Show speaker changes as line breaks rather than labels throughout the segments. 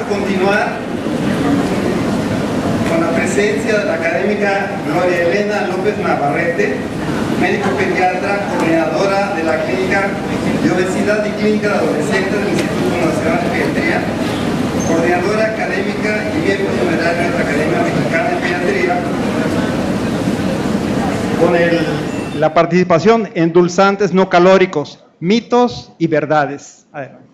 continuar con la presencia de la académica Gloria Elena López Navarrete, médico pediatra, coordinadora de la Clínica de Obesidad y Clínica de Adolescentes del Instituto Nacional de Pediatría, coordinadora académica y miembro numerario de la Academia Mexicana de Pediatría, con la participación en endulzantes no calóricos, mitos y verdades. Adelante.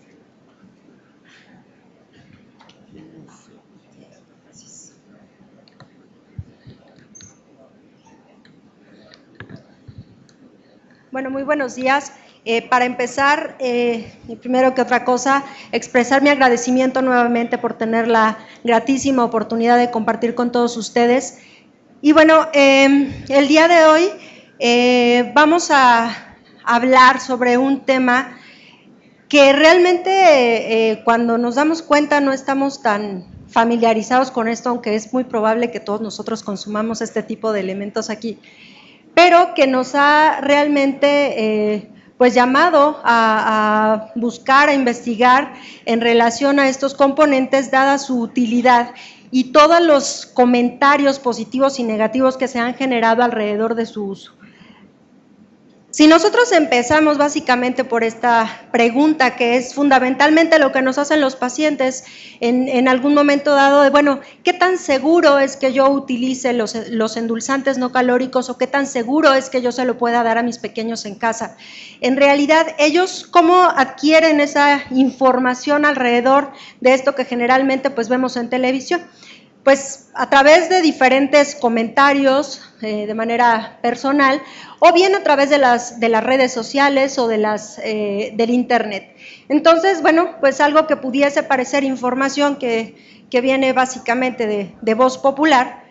Bueno, muy buenos días. Para empezar, y primero que otra cosa, expresar mi agradecimiento nuevamente por tener la gratísima oportunidad de compartir con todos ustedes. Y bueno, el día de hoy vamos a hablar sobre un tema que realmente cuando nos damos cuenta no estamos tan familiarizados con esto, aunque es muy probable que todos nosotros consumamos este tipo de elementos aquí, pero que nos ha realmente pues llamado a buscar, a investigar en relación a estos componentes, dada su utilidad y todos los comentarios positivos y negativos que se han generado alrededor de su uso. Si nosotros empezamos básicamente por esta pregunta, que es fundamentalmente lo que nos hacen los pacientes en algún momento dado, de bueno, ¿qué tan seguro es que yo utilice los endulzantes no calóricos o qué tan seguro es que yo se lo pueda dar a mis pequeños en casa? En realidad, ellos, ¿cómo adquieren esa información alrededor de esto que generalmente pues vemos en televisión? Pues a través de diferentes comentarios de manera personal o bien a través de las redes sociales o del internet. Entonces, bueno, pues algo que pudiese parecer información que viene básicamente de voz popular,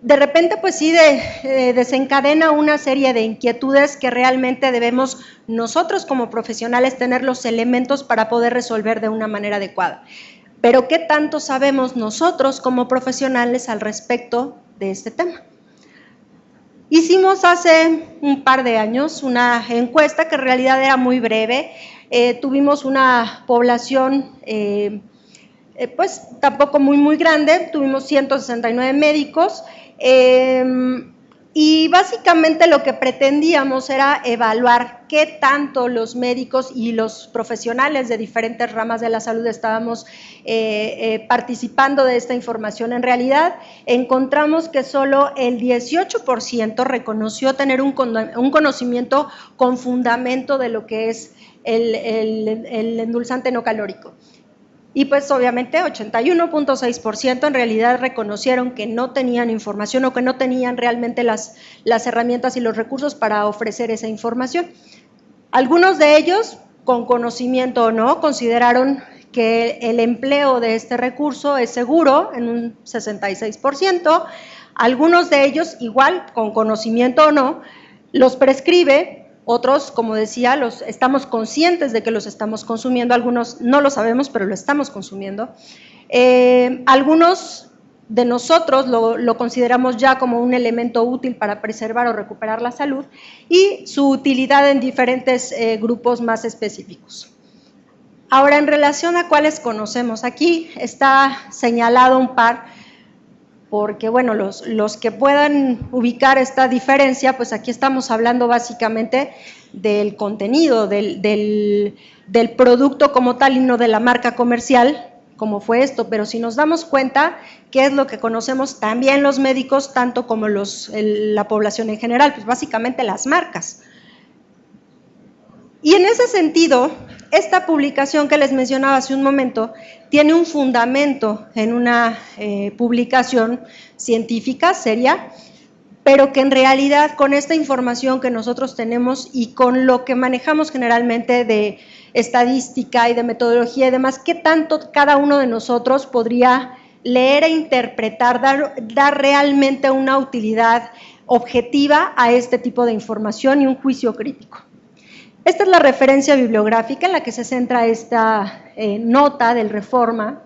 de repente pues sí desencadena una serie de inquietudes que realmente debemos nosotros como profesionales tener los elementos para poder resolver de una manera adecuada. Pero ¿qué tanto sabemos nosotros como profesionales al respecto de este tema? Hicimos hace un par de años una encuesta que en realidad era muy breve. Tuvimos una población pues tampoco muy grande, tuvimos 169 médicos y básicamente lo que pretendíamos era evaluar qué tanto los médicos y los profesionales de diferentes ramas de la salud estábamos participando de esta información. En realidad encontramos que solo el 18% reconoció tener un conocimiento con fundamento de lo que es el endulzante no calórico. Y pues obviamente 81.6% en realidad reconocieron que no tenían información o que no tenían realmente las herramientas y los recursos para ofrecer esa información. Algunos de ellos, con conocimiento o no, consideraron que el empleo de este recurso es seguro en un 66%. Algunos de ellos, igual, con conocimiento o no, los prescribe. Otros, como decía, estamos conscientes de que los estamos consumiendo, algunos no lo sabemos, pero lo estamos consumiendo. Algunos de nosotros lo consideramos ya como un elemento útil para preservar o recuperar la salud y su utilidad en diferentes grupos más específicos. Ahora, en relación a cuáles conocemos, aquí está señalado un par, porque bueno, los que puedan ubicar esta diferencia, pues aquí estamos hablando básicamente del contenido, del producto como tal y no de la marca comercial, como fue esto, pero si nos damos cuenta, ¿qué es lo que conocemos también los médicos, tanto como la población en general? Pues básicamente las marcas. Y en ese sentido, esta publicación que les mencionaba hace un momento tiene un fundamento en una publicación científica seria, pero que en realidad con esta información que nosotros tenemos y con lo que manejamos generalmente de estadística y de metodología y demás, ¿qué tanto cada uno de nosotros podría leer e interpretar, dar realmente una utilidad objetiva a este tipo de información y un juicio crítico? Esta es la referencia bibliográfica en la que se centra esta nota del Reforma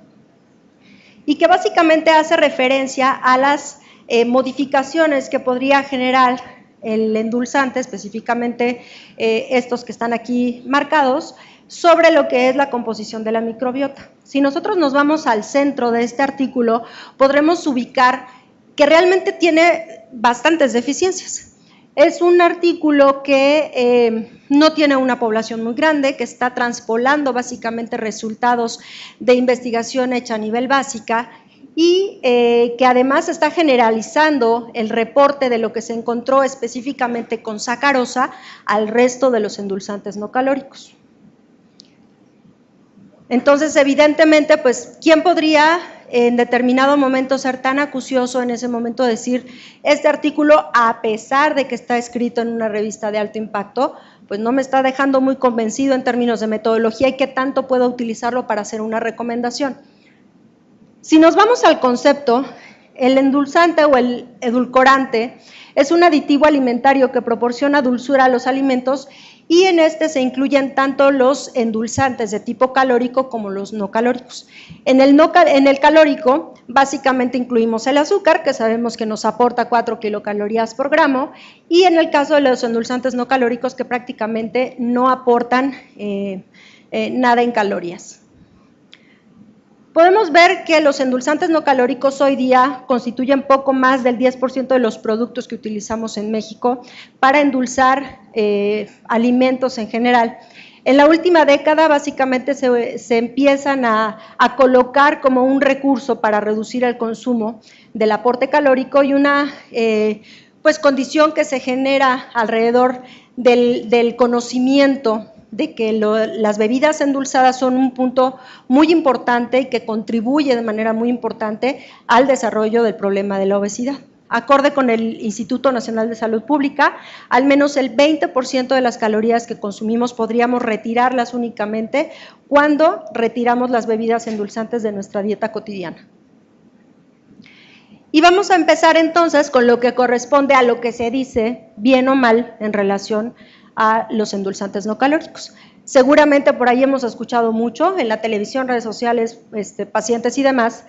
y que básicamente hace referencia a las modificaciones que podría generar el endulzante, específicamente estos que están aquí marcados, sobre lo que es la composición de la microbiota. Si nosotros nos vamos al centro de este artículo, podremos ubicar que realmente tiene bastantes deficiencias. Es un artículo que no tiene una población muy grande, que está transpolando básicamente resultados de investigación hecha a nivel básica y que además está generalizando el reporte de lo que se encontró específicamente con sacarosa al resto de los endulzantes no calóricos. Entonces, evidentemente, pues, ¿quién podría en determinado momento ser tan acucioso en ese momento decir, este artículo, a pesar de que está escrito en una revista de alto impacto, pues no me está dejando muy convencido en términos de metodología y qué tanto puedo utilizarlo para hacer una recomendación? Si nos vamos al concepto, el endulzante o el edulcorante es un aditivo alimentario que proporciona dulzura a los alimentos y en este se incluyen tanto los endulzantes de tipo calórico como los no calóricos. En el calórico básicamente incluimos el azúcar, que sabemos que nos aporta 4 kilocalorías por gramo, y en el caso de los endulzantes no calóricos que prácticamente no aportan nada en calorías. Podemos ver que los endulzantes no calóricos hoy día constituyen poco más del 10% de los productos que utilizamos en México para endulzar alimentos en general. En la última década básicamente se empiezan a colocar como un recurso para reducir el consumo del aporte calórico y una pues condición que se genera alrededor del conocimiento de que las bebidas endulzadas son un punto muy importante y que contribuye de manera muy importante al desarrollo del problema de la obesidad. Acorde con el Instituto Nacional de Salud Pública, al menos el 20% de las calorías que consumimos podríamos retirarlas únicamente cuando retiramos las bebidas endulzantes de nuestra dieta cotidiana. Y vamos a empezar entonces con lo que corresponde a lo que se dice bien o mal en relación a los endulzantes no calóricos. Seguramente por ahí hemos escuchado mucho en la televisión, redes sociales, pacientes y demás,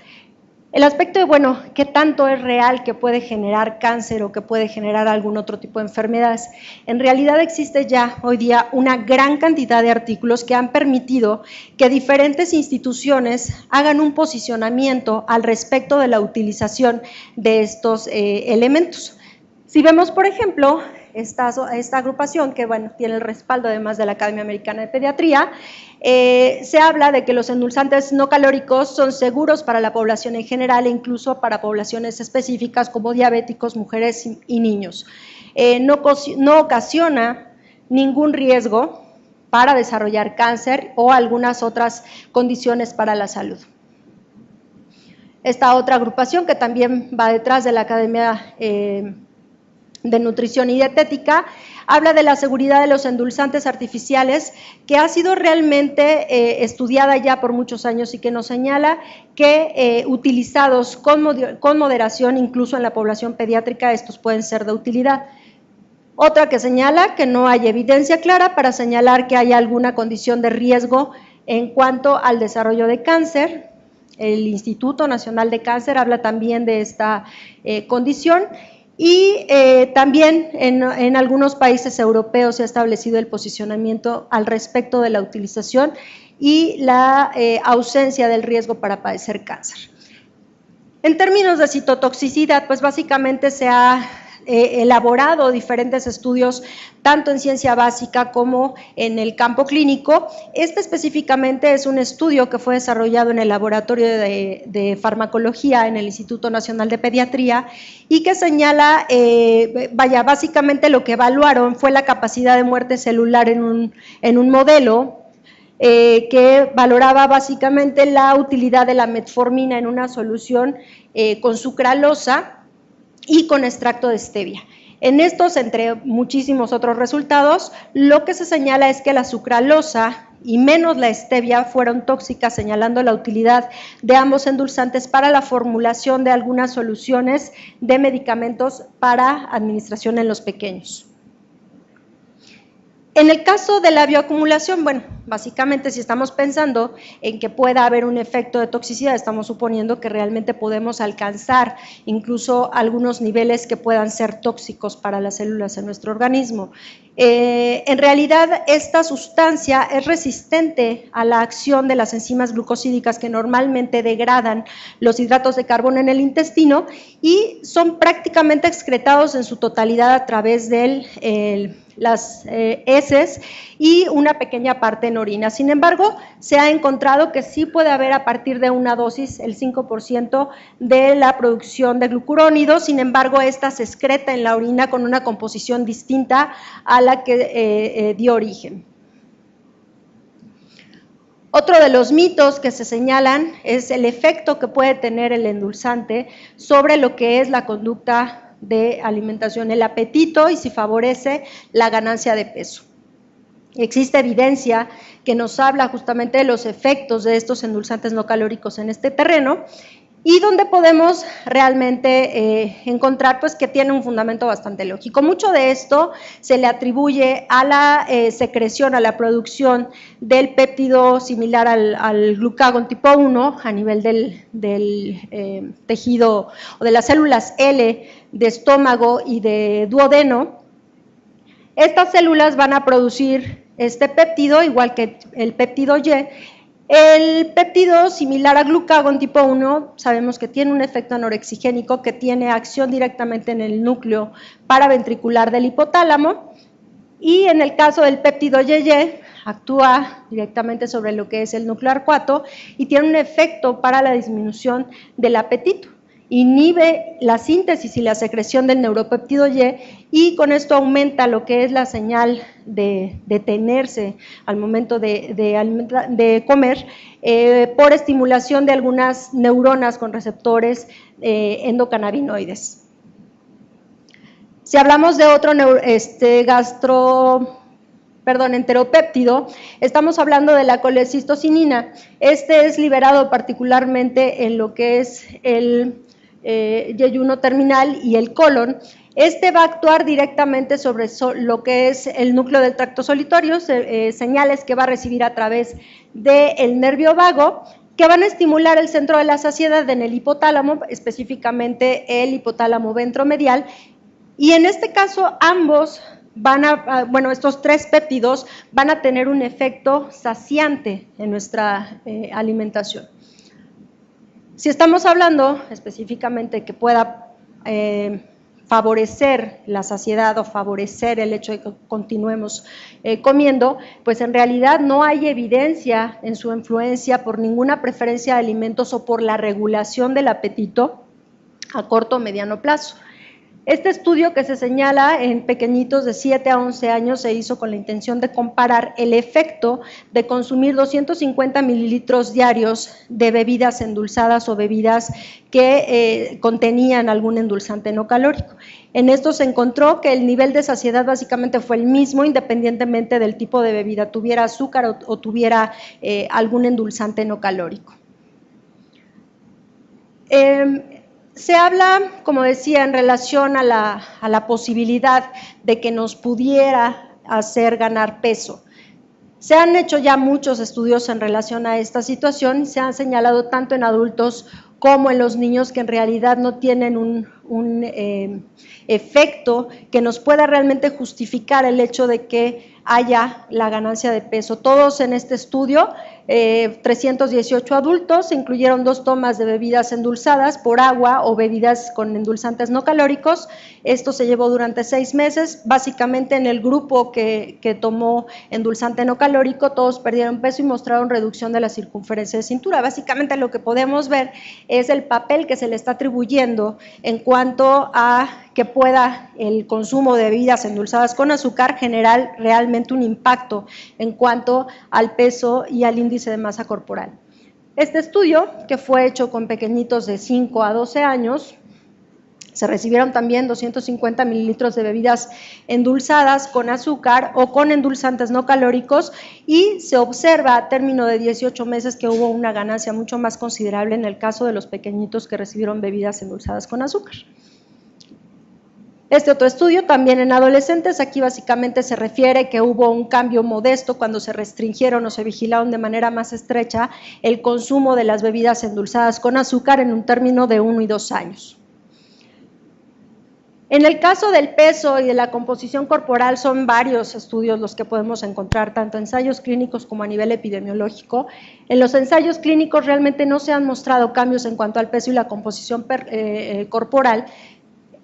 el aspecto de, bueno, ¿qué tanto es real que puede generar cáncer o que puede generar algún otro tipo de enfermedades? En realidad existe ya hoy día una gran cantidad de artículos que han permitido que diferentes instituciones hagan un posicionamiento al respecto de la utilización de estos elementos. Si vemos, por ejemplo, esta agrupación que bueno, tiene el respaldo además de la Academia Americana de Pediatría, se habla de que los endulzantes no calóricos son seguros para la población en general e incluso para poblaciones específicas como diabéticos, mujeres y niños. No ocasiona ningún riesgo para desarrollar cáncer o algunas otras condiciones para la salud. Esta otra agrupación que también va detrás de la Academia de Nutrición y Dietética, habla de la seguridad de los endulzantes artificiales, que ha sido realmente estudiada ya por muchos años y que nos señala que utilizados con moderación, incluso en la población pediátrica, estos pueden ser de utilidad. Otra que señala que no hay evidencia clara para señalar que hay alguna condición de riesgo en cuanto al desarrollo de cáncer. El Instituto Nacional de Cáncer habla también de esta condición. Y también en algunos países europeos se ha establecido el posicionamiento al respecto de la utilización y la ausencia del riesgo para padecer cáncer. En términos de citotoxicidad, pues básicamente se ha elaborado diferentes estudios tanto en ciencia básica como en el campo clínico. Este específicamente es un estudio que fue desarrollado en el laboratorio de farmacología en el Instituto Nacional de Pediatría y que señala, básicamente lo que evaluaron fue la capacidad de muerte celular en un modelo que valoraba básicamente la utilidad de la metformina en una solución con sucralosa y con extracto de stevia. En estos, entre muchísimos otros resultados, lo que se señala es que la sucralosa y menos la stevia fueron tóxicas, señalando la utilidad de ambos endulzantes para la formulación de algunas soluciones de medicamentos para administración en los pequeños. En el caso de la bioacumulación, bueno, básicamente si estamos pensando en que pueda haber un efecto de toxicidad, estamos suponiendo que realmente podemos alcanzar incluso algunos niveles que puedan ser tóxicos para las células en nuestro organismo. En realidad, esta sustancia es resistente a la acción de las enzimas glucosídicas que normalmente degradan los hidratos de carbono en el intestino y son prácticamente excretados en su totalidad a través de las heces y una pequeña parte en orina. Sin embargo, se ha encontrado que sí puede haber a partir de una dosis el 5% de la producción de glucurónidos, sin embargo, esta se excreta en la orina con una composición distinta a la que dio origen. Otro de los mitos que se señalan es el efecto que puede tener el endulzante sobre lo que es la conducta de alimentación, el apetito y si favorece la ganancia de peso. Existe evidencia que nos habla justamente de los efectos de estos endulzantes no calóricos en este terreno y donde podemos realmente encontrar pues que tiene un fundamento bastante lógico. Mucho de esto se le atribuye a la secreción, a la producción del péptido similar al glucagón tipo 1 a nivel del tejido o de las células L de estómago y de duodeno. Estas células van a producir este péptido, igual que el péptido Y. El péptido similar a glucagón tipo 1, sabemos que tiene un efecto anorexigénico que tiene acción directamente en el núcleo paraventricular del hipotálamo y en el caso del péptido YY actúa directamente sobre lo que es el núcleo arcuato y tiene un efecto para la disminución del apetito. Inhibe la síntesis y la secreción del neuropéptido Y con esto aumenta lo que es la señal de detenerse al momento de comer por estimulación de algunas neuronas con receptores endocannabinoides. Si hablamos de otro enteropéptido, estamos hablando de la colecistocinina. Este es liberado particularmente en lo que es el yeyuno terminal y el colon. Este va a actuar directamente sobre lo que es el núcleo del tracto solitorio, señales que va a recibir a través del nervio vago, que van a estimular el centro de la saciedad en el hipotálamo, específicamente el hipotálamo ventromedial, y en este caso ambos estos tres péptidos van a tener un efecto saciante en nuestra alimentación. Si estamos hablando específicamente que pueda favorecer la saciedad o favorecer el hecho de que continuemos comiendo, pues en realidad no hay evidencia en su influencia por ninguna preferencia de alimentos o por la regulación del apetito a corto o mediano plazo. Este estudio que se señala en pequeñitos de 7 a 11 años se hizo con la intención de comparar el efecto de consumir 250 mililitros diarios de bebidas endulzadas o bebidas que contenían algún endulzante no calórico. En esto se encontró que el nivel de saciedad básicamente fue el mismo independientemente del tipo de bebida, tuviera azúcar o tuviera algún endulzante no calórico. Se habla, como decía, en relación a la posibilidad de que nos pudiera hacer ganar peso. Se han hecho ya muchos estudios en relación a esta situación y se han señalado tanto en adultos como en los niños que en realidad no tienen un efecto que nos pueda realmente justificar el hecho de que haya la ganancia de peso. Todos en este estudio, 318 adultos, incluyeron 2 tomas de bebidas endulzadas por agua o bebidas con endulzantes no calóricos. Esto se llevó durante 6 meses. Básicamente en el grupo que tomó endulzante no calórico, todos perdieron peso y mostraron reducción de la circunferencia de cintura. Básicamente lo que podemos ver es el papel que se le está atribuyendo en cuanto a que pueda el consumo de bebidas endulzadas con azúcar generar realmente un impacto en cuanto al peso y al índice de masa corporal. Este estudio, que fue hecho con pequeñitos de 5 a 12 años, se recibieron también 250 mililitros de bebidas endulzadas con azúcar o con endulzantes no calóricos y se observa a término de 18 meses que hubo una ganancia mucho más considerable en el caso de los pequeñitos que recibieron bebidas endulzadas con azúcar. Este otro estudio también en adolescentes, aquí básicamente se refiere que hubo un cambio modesto cuando se restringieron o se vigilaron de manera más estrecha el consumo de las bebidas endulzadas con azúcar en un término de 1 y 2 años. En el caso del peso y de la composición corporal son varios estudios los que podemos encontrar, tanto ensayos clínicos como a nivel epidemiológico. En los ensayos clínicos realmente no se han mostrado cambios en cuanto al peso y la composición corporal.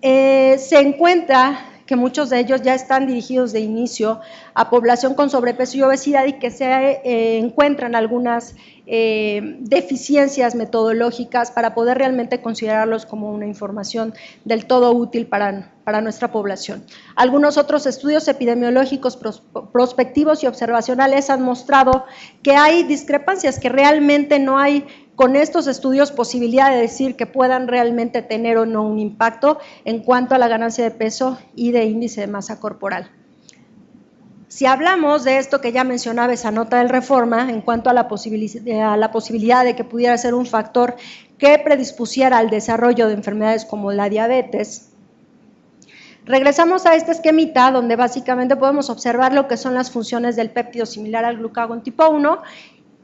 Se encuentra que muchos de ellos ya están dirigidos de inicio a población con sobrepeso y obesidad y que se encuentran algunas deficiencias metodológicas para poder realmente considerarlos como una información del todo útil para nuestra población. Algunos otros estudios epidemiológicos prospectivos y observacionales han mostrado que hay discrepancias, que realmente no hay con estos estudios posibilidad de decir que puedan realmente tener o no un impacto en cuanto a la ganancia de peso y de índice de masa corporal. Si hablamos de esto que ya mencionaba esa nota del Reforma, en cuanto a la posibilidad de que pudiera ser un factor que predispusiera al desarrollo de enfermedades como la diabetes, regresamos a este esquemita donde básicamente podemos observar lo que son las funciones del péptido similar al glucagón tipo 1,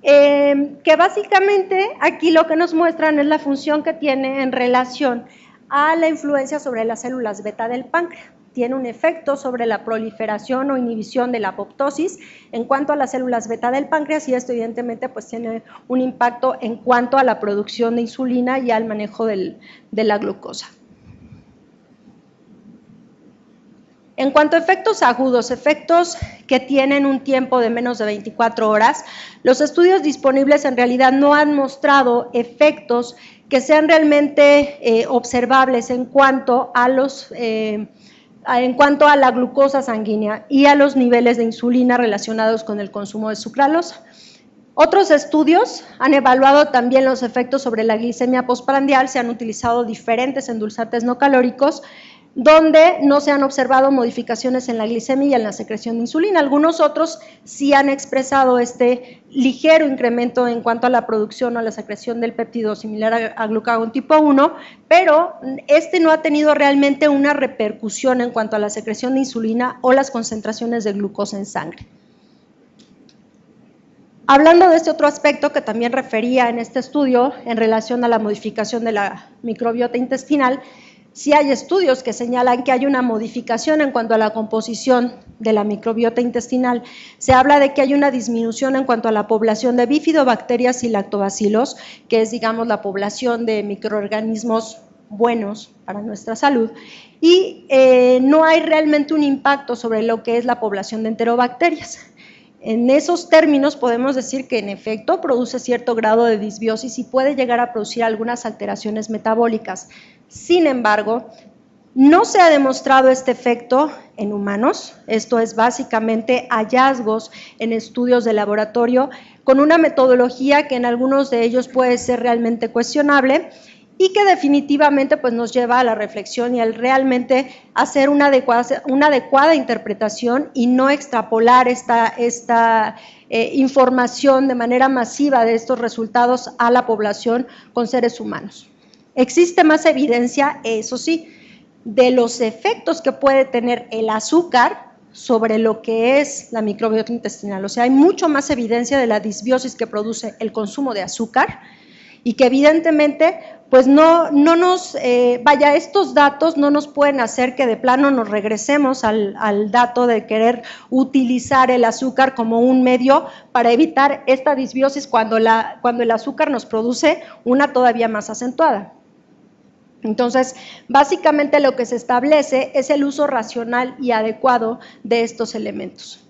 que básicamente aquí lo que nos muestran es la función que tiene en relación a la influencia sobre las células beta del páncreas. Tiene un efecto sobre la proliferación o inhibición de la apoptosis en cuanto a las células beta del páncreas, y esto evidentemente pues tiene un impacto en cuanto a la producción de insulina y al manejo de la glucosa. En cuanto a efectos agudos, efectos que tienen un tiempo de menos de 24 horas, los estudios disponibles en realidad no han mostrado efectos que sean realmente observables en cuanto a la glucosa sanguínea y a los niveles de insulina relacionados con el consumo de sucralosa. Otros estudios han evaluado también los efectos sobre la glicemia postprandial. Se han utilizado diferentes endulzantes no calóricos donde no se han observado modificaciones en la glicemia y en la secreción de insulina. Algunos otros sí han expresado este ligero incremento en cuanto a la producción o a la secreción del péptido similar a glucagón tipo 1, pero este no ha tenido realmente una repercusión en cuanto a la secreción de insulina o las concentraciones de glucosa en sangre. Hablando de este otro aspecto que también refería en este estudio en relación a la modificación de la microbiota intestinal, sí hay estudios que señalan que hay una modificación en cuanto a la composición de la microbiota intestinal. Se habla de que hay una disminución en cuanto a la población de bifidobacterias y lactobacilos, que es, digamos, la población de microorganismos buenos para nuestra salud, y no hay realmente un impacto sobre lo que es la población de enterobacterias. En esos términos podemos decir que en efecto produce cierto grado de disbiosis y puede llegar a producir algunas alteraciones metabólicas. Sin embargo, no se ha demostrado este efecto en humanos. Esto es básicamente hallazgos en estudios de laboratorio con una metodología que en algunos de ellos puede ser realmente cuestionable y que definitivamente pues, nos lleva a la reflexión y al realmente hacer una adecuada interpretación y no extrapolar esta información de manera masiva de estos resultados a la población con seres humanos. Existe más evidencia, eso sí, de los efectos que puede tener el azúcar sobre lo que es la microbiota intestinal. O sea, hay mucho más evidencia de la disbiosis que produce el consumo de azúcar y que evidentemente pues estos datos no nos pueden hacer que de plano nos regresemos al dato de querer utilizar el azúcar como un medio para evitar esta disbiosis cuando el azúcar nos produce una todavía más acentuada. Entonces, básicamente lo que se establece es el uso racional y adecuado de estos elementos.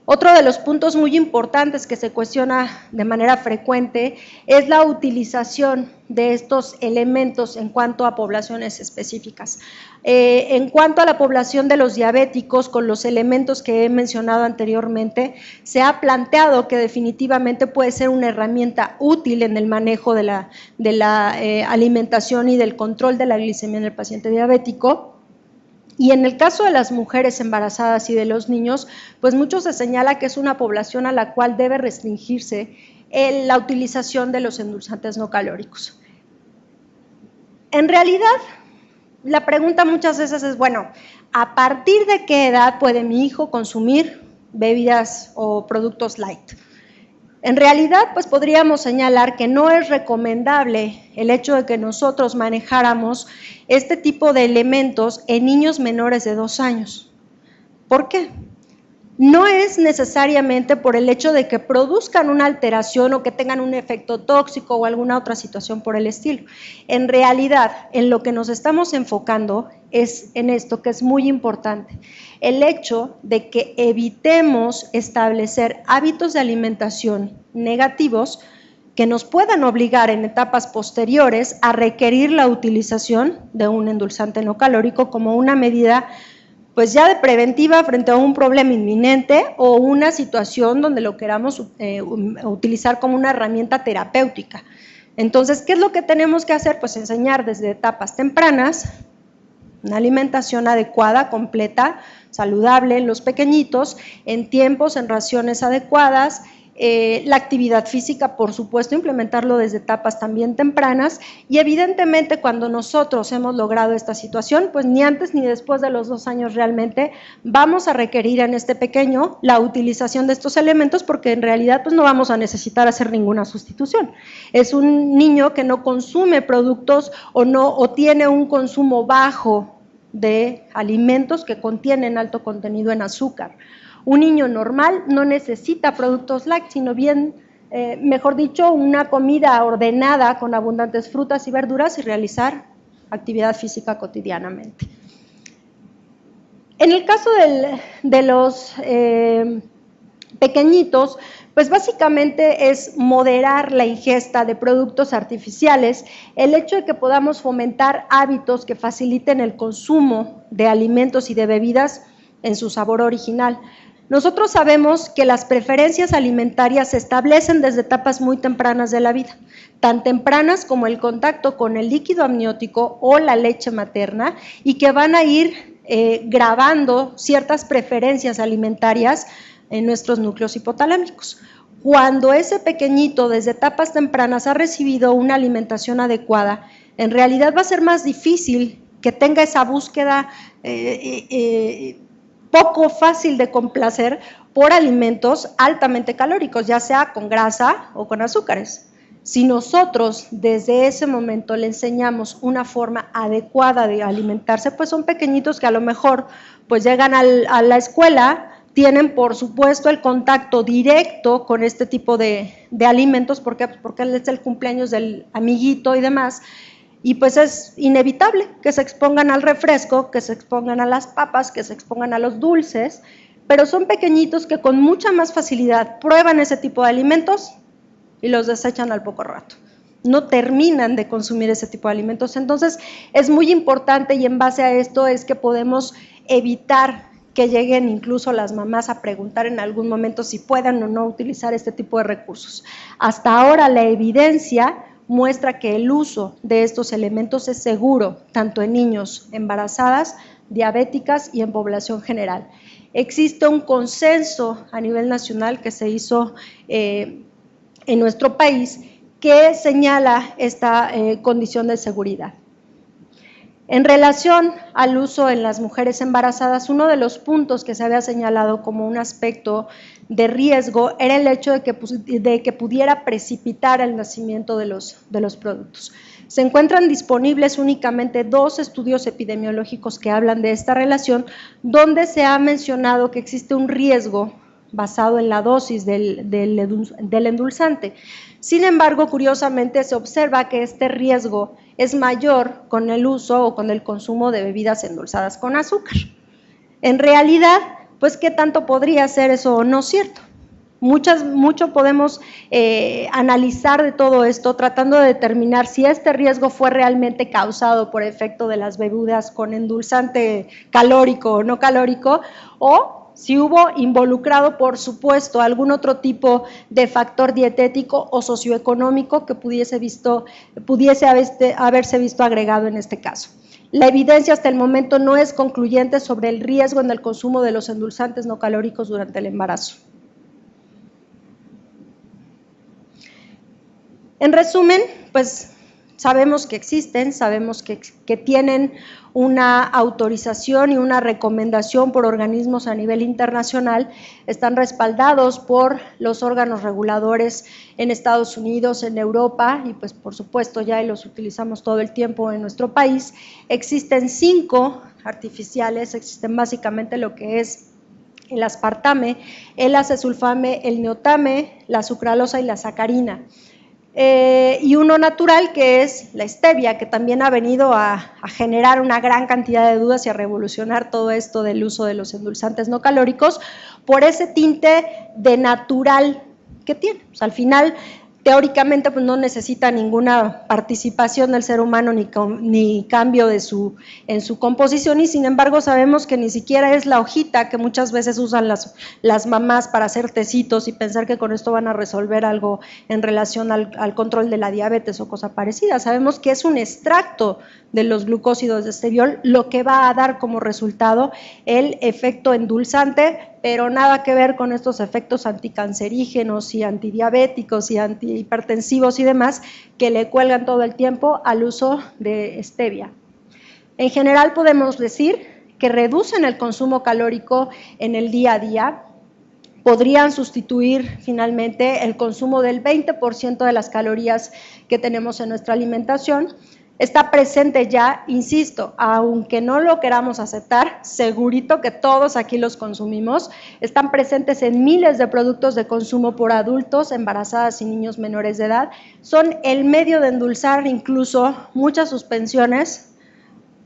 Otro de los puntos muy importantes que se cuestiona de manera frecuente es la utilización de estos elementos en cuanto a poblaciones específicas. En cuanto a la población de los diabéticos, con los elementos que he mencionado anteriormente, se ha planteado que definitivamente puede ser una herramienta útil en el manejo de la alimentación y del control de la glicemia en el paciente diabético. Y en el caso de las mujeres embarazadas y de los niños, pues mucho se señala que es una población a la cual debe restringirse la utilización de los endulzantes no calóricos. En realidad, la pregunta muchas veces es, bueno, ¿a partir de qué edad puede mi hijo consumir bebidas o productos light? En realidad, pues podríamos señalar que no es recomendable el hecho de que nosotros manejáramos este tipo de elementos en niños menores de 2 años. ¿Por qué? No es necesariamente por el hecho de que produzcan una alteración o que tengan un efecto tóxico o alguna otra situación por el estilo. En realidad, en lo que nos estamos enfocando es en esto que es muy importante, el hecho de que evitemos establecer hábitos de alimentación negativos que nos puedan obligar en etapas posteriores a requerir la utilización de un endulzante no calórico como una medida pues ya de preventiva frente a un problema inminente o una situación donde lo queramos utilizar como una herramienta terapéutica. Entonces, ¿qué es lo que tenemos que hacer? Pues enseñar desde etapas tempranas una alimentación adecuada, completa, saludable en los pequeñitos, en tiempos, en raciones adecuadas, la actividad física, por supuesto, implementarlo desde etapas también tempranas y evidentemente cuando nosotros hemos logrado esta situación, pues ni antes ni después de los 2 años realmente vamos a requerir en este pequeño la utilización de estos elementos porque en realidad pues no vamos a necesitar hacer ninguna sustitución. Es un niño que no consume productos o tiene un consumo bajo de alimentos que contienen alto contenido en azúcar. Un niño normal no necesita productos lácteos, sino bien, mejor dicho, una comida ordenada con abundantes frutas y verduras y realizar actividad física cotidianamente. En el caso de los pequeñitos, pues básicamente es moderar la ingesta de productos artificiales, el hecho de que podamos fomentar hábitos que faciliten el consumo de alimentos y de bebidas en su sabor original. Nosotros sabemos que las preferencias alimentarias se establecen desde etapas muy tempranas de la vida, tan tempranas como el contacto con el líquido amniótico o la leche materna y que van a ir grabando ciertas preferencias alimentarias en nuestros núcleos hipotalámicos. Cuando ese pequeñito desde etapas tempranas ha recibido una alimentación adecuada, en realidad va a ser más difícil que tenga esa búsqueda poco fácil de complacer por alimentos altamente calóricos, ya sea con grasa o con azúcares. Si nosotros desde ese momento le enseñamos una forma adecuada de alimentarse, pues son pequeñitos que a lo mejor pues llegan a la escuela, tienen por supuesto el contacto directo con este tipo de alimentos, porque es el cumpleaños del amiguito y demás, y pues es inevitable que se expongan al refresco, que se expongan a las papas, que se expongan a los dulces, pero son pequeñitos que con mucha más facilidad prueban ese tipo de alimentos y los desechan al poco rato. No terminan de consumir ese tipo de alimentos. Entonces es muy importante y en base a esto es que podemos evitar que lleguen incluso las mamás a preguntar en algún momento si puedan o no utilizar este tipo de recursos. Hasta ahora la evidencia muestra que el uso de estos elementos es seguro, tanto en niños, embarazadas, diabéticas y en población general. Existe un consenso a nivel nacional que se hizo en nuestro país que señala esta condición de seguridad. En relación al uso en las mujeres embarazadas, uno de los puntos que se había señalado como un aspecto de riesgo era el hecho de que pudiera precipitar el nacimiento de los productos. Se encuentran disponibles únicamente 2 estudios epidemiológicos que hablan de esta relación, donde se ha mencionado que existe un riesgo basado en la dosis del endulzante. Sin embargo, curiosamente se observa que este riesgo es mayor con el uso o con el consumo de bebidas endulzadas con azúcar. En realidad, pues, ¿qué tanto podría ser eso o no cierto? Mucho podemos analizar de todo esto tratando de determinar si este riesgo fue realmente causado por efecto de las bebidas con endulzante calórico o no calórico, o si hubo involucrado, por supuesto, algún otro tipo de factor dietético o socioeconómico que pudiese haberse visto agregado en este caso. La evidencia hasta el momento no es concluyente sobre el riesgo en el consumo de los endulzantes no calóricos durante el embarazo. En resumen, pues sabemos que existen, sabemos que tienen una autorización y una recomendación por organismos a nivel internacional, están respaldados por los órganos reguladores en Estados Unidos, en Europa, y pues por supuesto ya los utilizamos todo el tiempo en nuestro país. Existen 5 artificiales, existen básicamente lo que es el aspartame, el acesulfame, el neotame, la sucralosa y la sacarina. Y uno natural que es la stevia, que también ha venido a generar una gran cantidad de dudas y a revolucionar todo esto del uso de los endulzantes no calóricos por ese tinte de natural que tiene. O sea, al final, teóricamente, pues no necesita ninguna participación del ser humano ni cambio en su composición, y sin embargo sabemos que ni siquiera es la hojita que muchas veces usan las mamás para hacer tecitos y pensar que con esto van a resolver algo en relación al control de la diabetes o cosa parecida. Sabemos que es un extracto de los glucósidos de esteviol lo que va a dar como resultado el efecto endulzante, pero nada que ver con estos efectos anticancerígenos y antidiabéticos y antihipertensivos y demás que le cuelgan todo el tiempo al uso de stevia. En general podemos decir que reducen el consumo calórico en el día a día, podrían sustituir finalmente el consumo del 20% de las calorías que tenemos en nuestra alimentación. Está presente ya, insisto, aunque no lo queramos aceptar, segurito que todos aquí los consumimos, están presentes en miles de productos de consumo por adultos, embarazadas y niños menores de edad, son el medio de endulzar incluso muchas suspensiones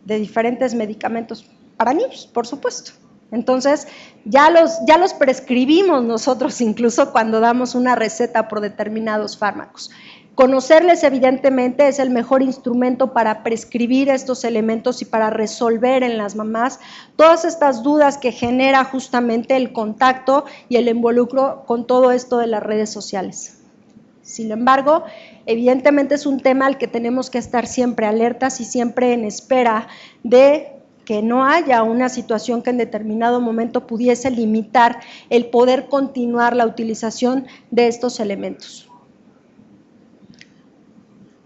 de diferentes medicamentos para niños, por supuesto. Entonces, ya los prescribimos nosotros incluso cuando damos una receta por determinados fármacos. Conocerles, evidentemente, es el mejor instrumento para prescribir estos elementos y para resolver en las mamás todas estas dudas que genera justamente el contacto y el involucro con todo esto de las redes sociales. Sin embargo, evidentemente es un tema al que tenemos que estar siempre alertas y siempre en espera de que no haya una situación que en determinado momento pudiese limitar el poder continuar la utilización de estos elementos.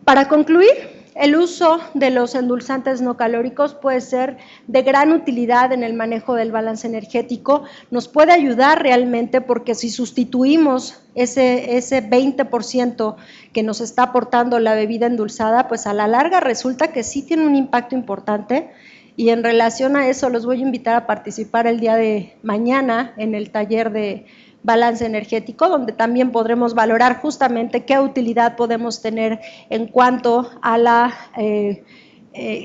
Para concluir, el uso de los endulzantes no calóricos puede ser de gran utilidad en el manejo del balance energético, nos puede ayudar realmente porque si sustituimos ese 20% que nos está aportando la bebida endulzada, pues a la larga resulta que sí tiene un impacto importante. Y en relación a eso los voy a invitar a participar el día de mañana en el taller de balance energético, donde también podremos valorar justamente qué utilidad podemos tener en cuanto a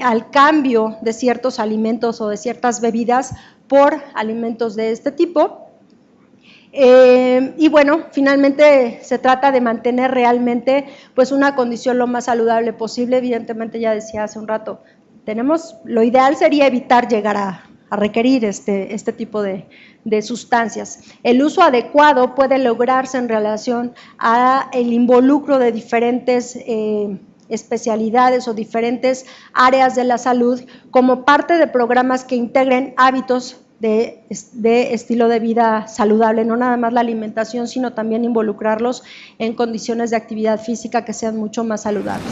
al cambio de ciertos alimentos o de ciertas bebidas por alimentos de este tipo. Y bueno, finalmente se trata de mantener realmente pues una condición lo más saludable posible. Evidentemente, ya decía hace un rato, lo ideal sería evitar llegar a requerir este tipo de sustancias. El uso adecuado puede lograrse en relación a el involucro de diferentes especialidades o diferentes áreas de la salud como parte de programas que integren hábitos de estilo de vida saludable, no nada más la alimentación, sino también involucrarlos en condiciones de actividad física que sean mucho más saludables.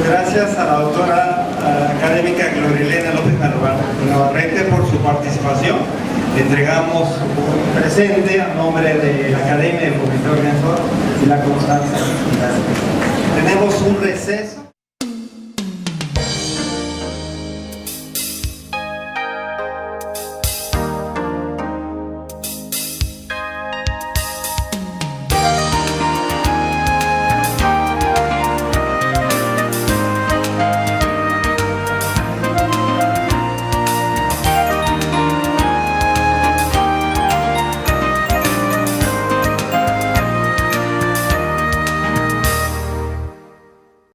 Gracias a la doctora académica Gloria Elena López Navarrete por su participación. Le entregamos un presente a nombre de la Academia del Comité Organizador y la Constancia. Tenemos un receso.